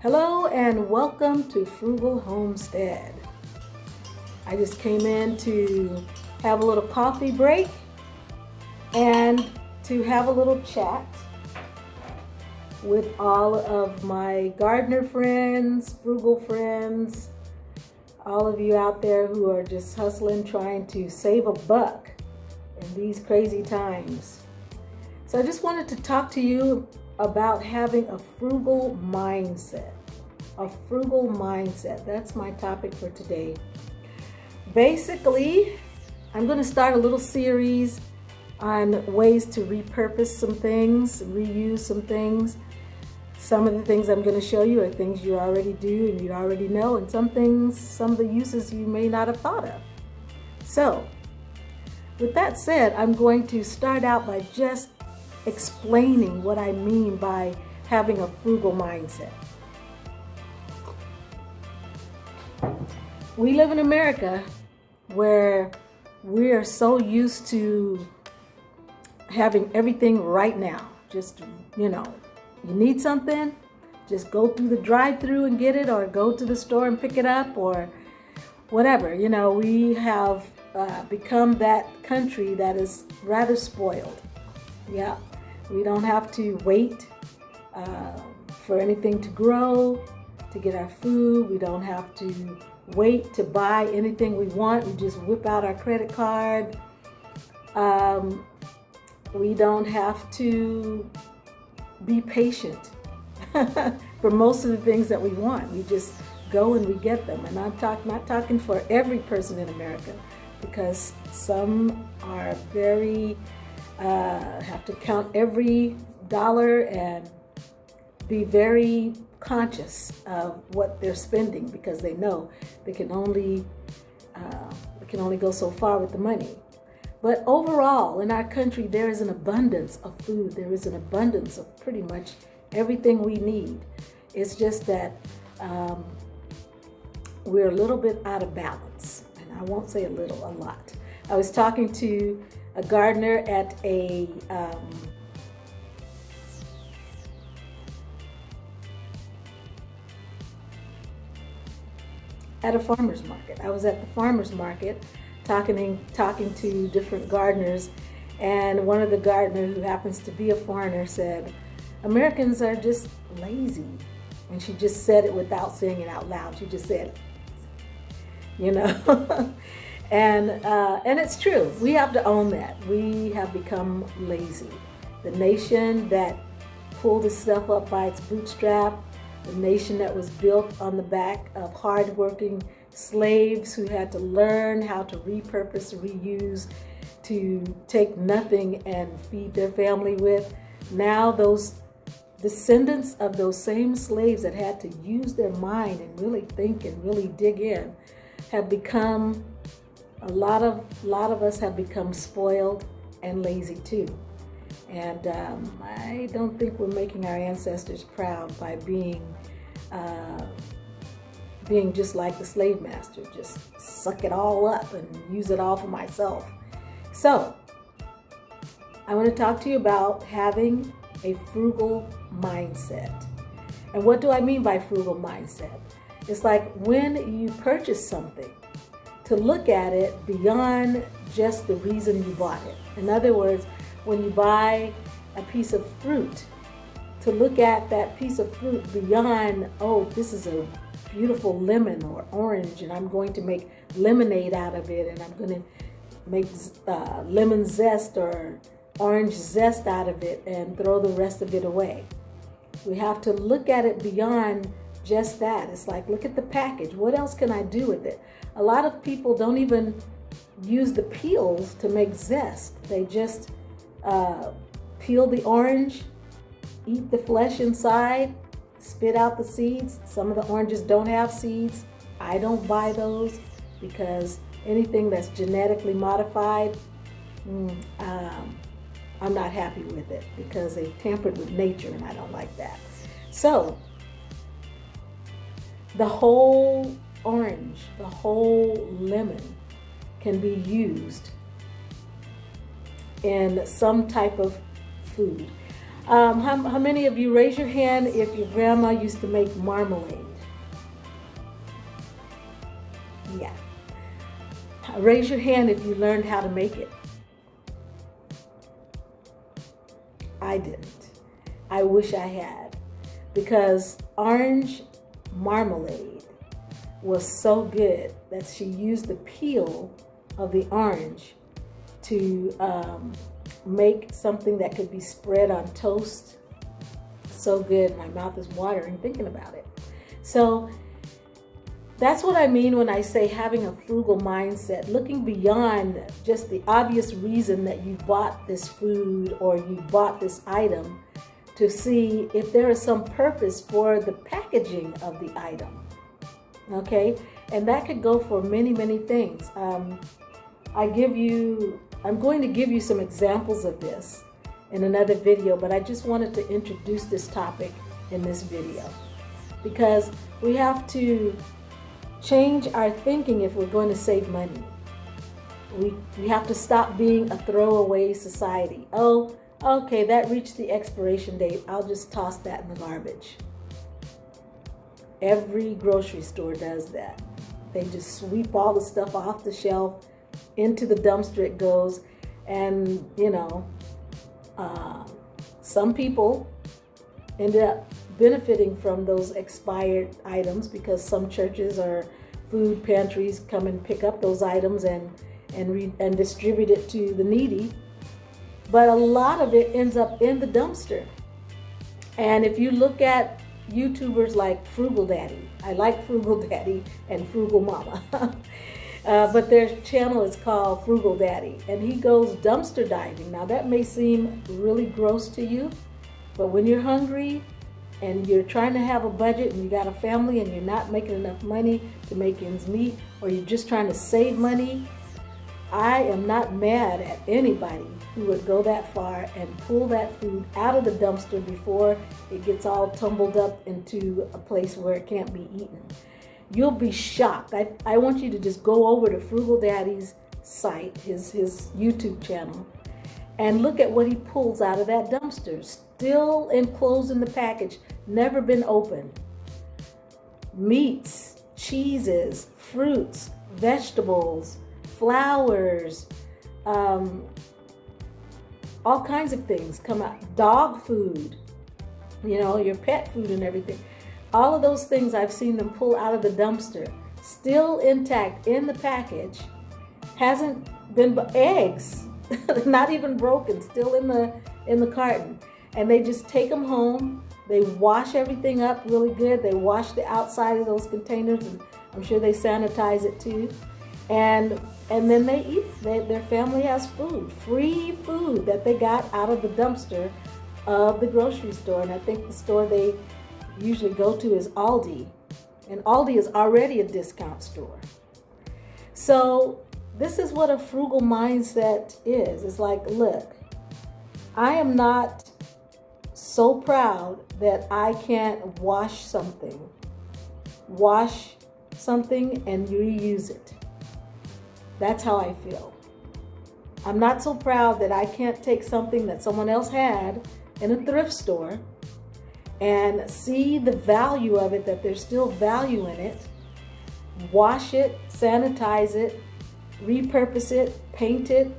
Hello and welcome to Frugal Homestead. I just came in to have a little coffee break and to have a little chat with all of my gardener friends, frugal friends, all of you out there who are just hustling, trying to save a buck in these crazy times. So I just wanted to talk to you about having a frugal mindset. A frugal mindset. That's my topic for today. Basically, I'm going to start a little series on ways to repurpose some things, reuse some things. Some of the things I'm going to show you are things you already do and you already know, and some things, some of the uses you may not have thought of. So, with that said, I'm going to start out by just explaining what I mean by having a frugal mindset. We live in America where we are so used to having everything right now. Just, you need something, just go through the drive-through and get it, or go to the store and pick it up, or whatever. We have become that country that is rather spoiled. Yeah, we don't have to wait for anything to grow, to get our food. We don't have to wait to buy anything we want. We just whip out our credit card. We don't have to be patient for most of the things that we want. We just go and we get them. And I'm not talking for every person in America, because some are very have to count every dollar and be very conscious of what they're spending, because they know they can only go so far with the money. But overall, in our country, there is an abundance of food. There is an abundance of pretty much everything we need. It's just that we're a little bit out of balance. And I won't say a little, a lot. I was talking to a gardener at a farmer's market. I was at the farmer's market talking to different gardeners, and one of the gardeners, who happens to be a foreigner, said, Americans are just lazy. And she just said it without saying it out loud. She just said it, and it's true. We have to own that. We have become lazy. The nation that pulled itself up by its bootstrap, the nation that was built on the back of hardworking slaves who had to learn how to repurpose, reuse, to take nothing and feed their family with. Now those descendants of those same slaves that had to use their mind and really think and really dig in have become, a lot of us have become spoiled and lazy too. And I don't think we're making our ancestors proud by being just like the slave master, just suck it all up and use it all for myself. So I want to talk to you about having a frugal mindset. And what do I mean by frugal mindset? It's like when you purchase something, to look at it beyond just the reason you bought it. In other words, when you buy a piece of fruit, to look at that piece of fruit beyond, oh, this is a beautiful lemon or orange, and I'm going to make lemonade out of it, and I'm going to make lemon zest or orange zest out of it and throw the rest of it away. We have to look at it beyond just that. It's like, look at the package. What else can I do with it? A lot of people don't even use the peels to make zest. They just peel the orange, eat the flesh inside, spit out the seeds. Some of the oranges don't have seeds. I don't buy those, because anything that's genetically modified, I'm not happy with it, because they've tampered with nature, and I don't like that. So the whole orange, the whole lemon can be used in some type of food. How many of you, raise your hand if your grandma used to make marmalade? Yeah. Raise your hand if you learned how to make it. I didn't. I wish I had, because orange marmalade was so good that she used the peel of the orange to make something that could be spread on toast. So good. My mouth is watering thinking about it. So that's what I mean when I say having a frugal mindset, looking beyond just the obvious reason that you bought this food or you bought this item, to see if there is some purpose for the packaging of the item. Okay? And that could go for many, many things. I'm going to give you some examples of this in another video, but I just wanted to introduce this topic in this video, because we have to change our thinking if we're going to save money. We have to stop being a throwaway society. Oh, okay, that reached the expiration date. I'll just toss that in the garbage. Every grocery store does that. They just sweep all the stuff off the shelf, into the dumpster it goes. And, some people ended up benefiting from those expired items, because some churches or food pantries come and pick up those items and distribute it to the needy. But a lot of it ends up in the dumpster. And if you look at YouTubers like Frugal Daddy, I like Frugal Daddy and Frugal Mama, but their channel is called Frugal Daddy, and he goes dumpster diving. Now that may seem really gross to you, but when you're hungry and you're trying to have a budget and you got a family and you're not making enough money to make ends meet, or you're just trying to save money, I am not mad at anybody who would go that far and pull that food out of the dumpster before it gets all tumbled up into a place where it can't be eaten. You'll be shocked. I want you to just go over to Frugal Daddy's site, his YouTube channel, and look at what he pulls out of that dumpster. Still enclosed in the package, never been opened. Meats, cheeses, fruits, vegetables, flowers, all kinds of things come out. Dog food, your pet food and everything. All of those things I've seen them pull out of the dumpster, still intact in the package. Hasn't been, eggs, not even broken, still in the carton. And they just take them home. They wash everything up really good. They wash the outside of those containers, and I'm sure they sanitize it too. And then they eat. Their family has food, free food that they got out of the dumpster of the grocery store. And I think the store they usually go to is Aldi. And Aldi is already a discount store. So this is what a frugal mindset is. It's like, look, I am not so proud that I can't wash something and reuse it. That's how I feel. I'm not so proud that I can't take something that someone else had in a thrift store and see the value of it, that there's still value in it, wash it, sanitize it, repurpose it, paint it,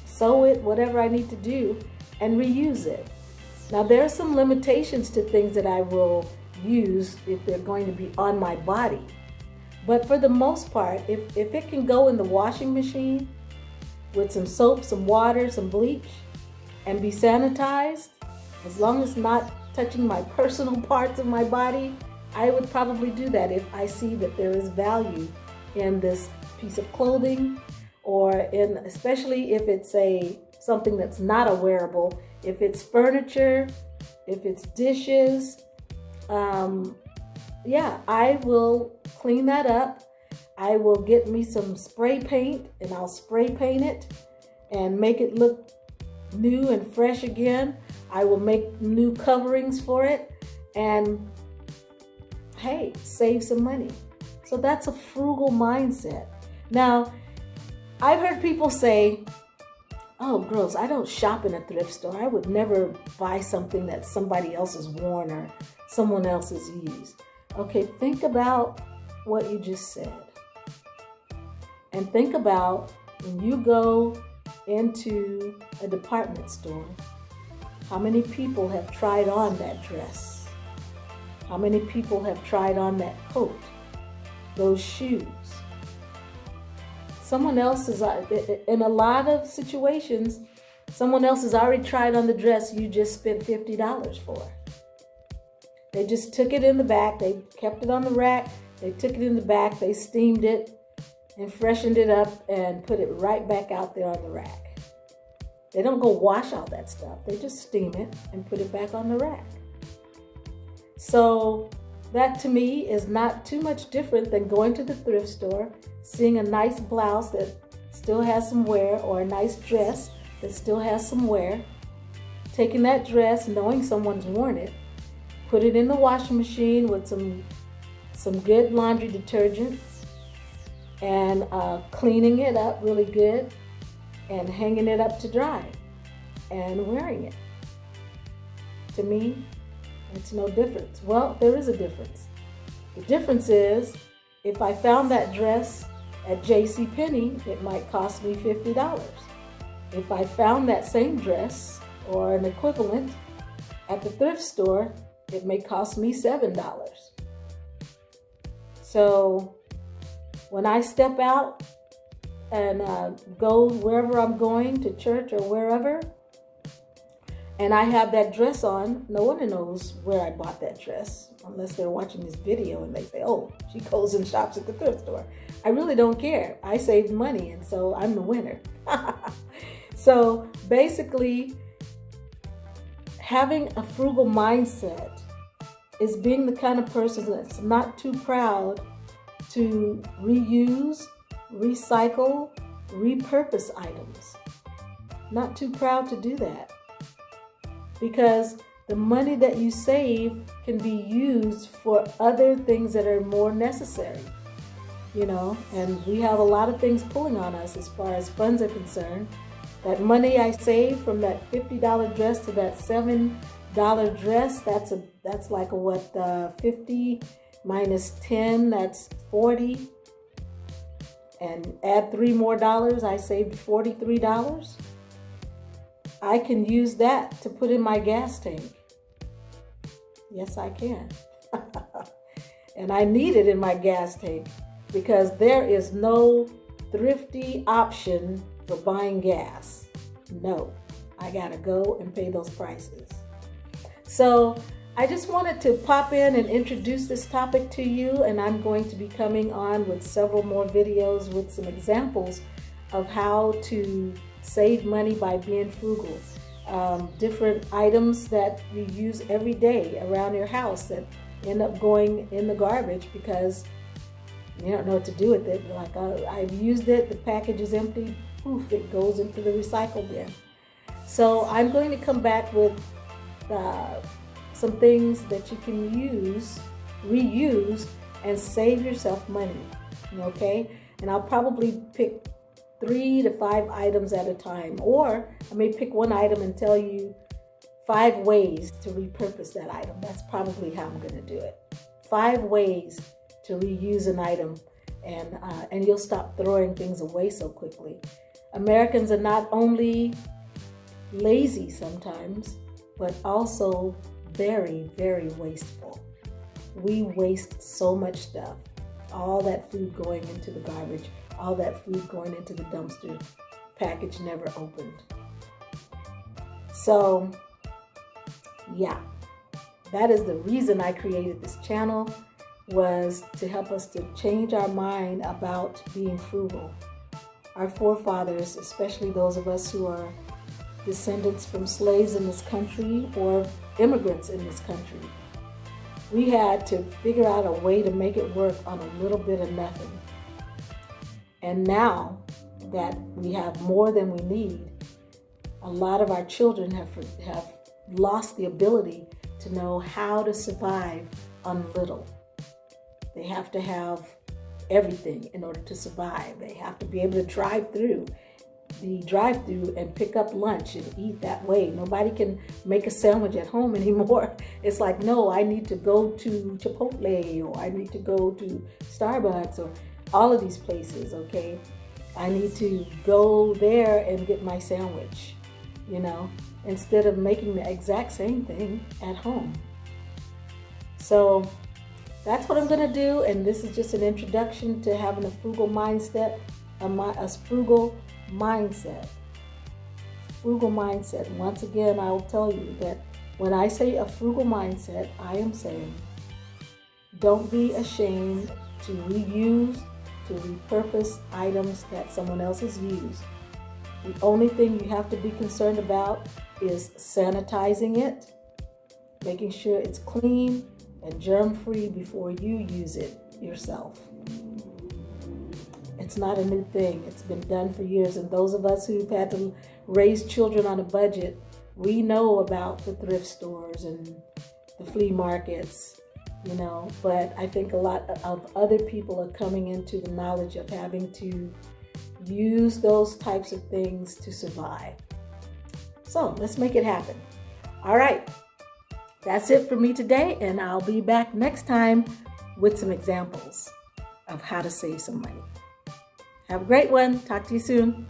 sew it, whatever I need to do, and reuse it. Now, there are some limitations to things that I will use if they're going to be on my body. But for the most part, if it can go in the washing machine with some soap, some water, some bleach, and be sanitized, as long as not touching my personal parts of my body, I would probably do that if I see that there is value in this piece of clothing, or especially if it's something that's not a wearable, if it's furniture, if it's dishes, I will clean that up. I will get me some spray paint and I'll spray paint it and make it look new and fresh again. I will make new coverings for it and, hey, save some money. So that's a frugal mindset. Now, I've heard people say, oh, gross, I don't shop in a thrift store. I would never buy something that somebody else has worn or someone else has used. Okay, think about what you just said. And think about when you go into a department store, how many people have tried on that dress? How many people have tried on that coat, those shoes? Someone else is, in a lot of situations, someone else has already tried on the dress you just spent $50 for. They just took it in the back, they kept it on the rack, they took it in the back, they steamed it and freshened it up and put it right back out there on the rack. They don't go wash all that stuff. They just steam it and put it back on the rack. So that to me is not too much different than going to the thrift store, seeing a nice blouse that still has some wear or a nice dress that still has some wear, taking that dress, knowing someone's worn it, put it in the washing machine with some good laundry detergent and cleaning it up really good and hanging it up to dry and wearing it. To me, it's no difference. Well, there is a difference. The difference is if I found that dress at JCPenney, it might cost me $50. If I found that same dress or an equivalent at the thrift store, it may cost me $7. So when I step out and go wherever I'm going, to church or wherever, and I have that dress on, no one knows where I bought that dress, unless they're watching this video and they say, oh, she goes and shops at the thrift store. I really don't care. I saved money, and so I'm the winner. So basically, having a frugal mindset is being the kind of person that's not too proud to reuse, recycle, repurpose items. Not too proud to do that. Because the money that you save can be used for other things that are more necessary. You know, and we have a lot of things pulling on us as far as funds are concerned. That money I saved from that $50 dress to that $7 dress, that's like a what, 50 minus 10, that's 40. And add $3 more, I saved $43. I can use that to put in my gas tank. Yes, I can. And I need it in my gas tank because there is no thrifty option for buying gas. No, I gotta go and pay those prices. So I just wanted to pop in and introduce this topic to you, and I'm going to be coming on with several more videos with some examples of how to save money by being frugal. Different items that you use every day around your house that end up going in the garbage because you don't know what to do with it. Like I've used it, the package is empty, poof, it goes into the recycle bin. So I'm going to come back with some things that you can use, reuse, and save yourself money, okay? And I'll probably pick 3 to 5 items at a time, or I may pick one item and tell you 5 ways to repurpose that item. That's probably how I'm going to do it. 5 ways to reuse an item, and you'll stop throwing things away so quickly. Americans are not only lazy sometimes, but also very, very wasteful. We waste so much stuff. All that food going into the garbage, all that food going into the dumpster, package never opened. So, yeah, that is the reason I created this channel, was to help us to change our mind about being frugal. Our forefathers, especially those of us who are descendants from slaves in this country or immigrants in this country, we had to figure out a way to make it work on a little bit of nothing. And now that we have more than we need, a lot of our children have lost the ability to know how to survive on little. They have to have everything in order to survive. They have to be able to drive through the drive-through and pick up lunch and eat that way. Nobody can make a sandwich at home anymore. It's like, no, I need to go to Chipotle, or I need to go to Starbucks, or all of these places, okay? I need to go there and get my sandwich, instead of making the exact same thing at home. So that's what I'm going to do, and this is just an introduction to having a frugal mindset, a frugal mindset. Frugal mindset. Once again, I will tell you that when I say a frugal mindset, I am saying don't be ashamed to reuse, to repurpose items that someone else has used. The only thing you have to be concerned about is sanitizing it, making sure it's clean and germ-free before you use it yourself. It's not a new thing. It's been done for years. And those of us who've had to raise children on a budget, we know about the thrift stores and the flea markets, But I think a lot of other people are coming into the knowledge of having to use those types of things to survive. So let's make it happen. All right. That's it for me today, and I'll be back next time with some examples of how to save some money. Have a great one. Talk to you soon.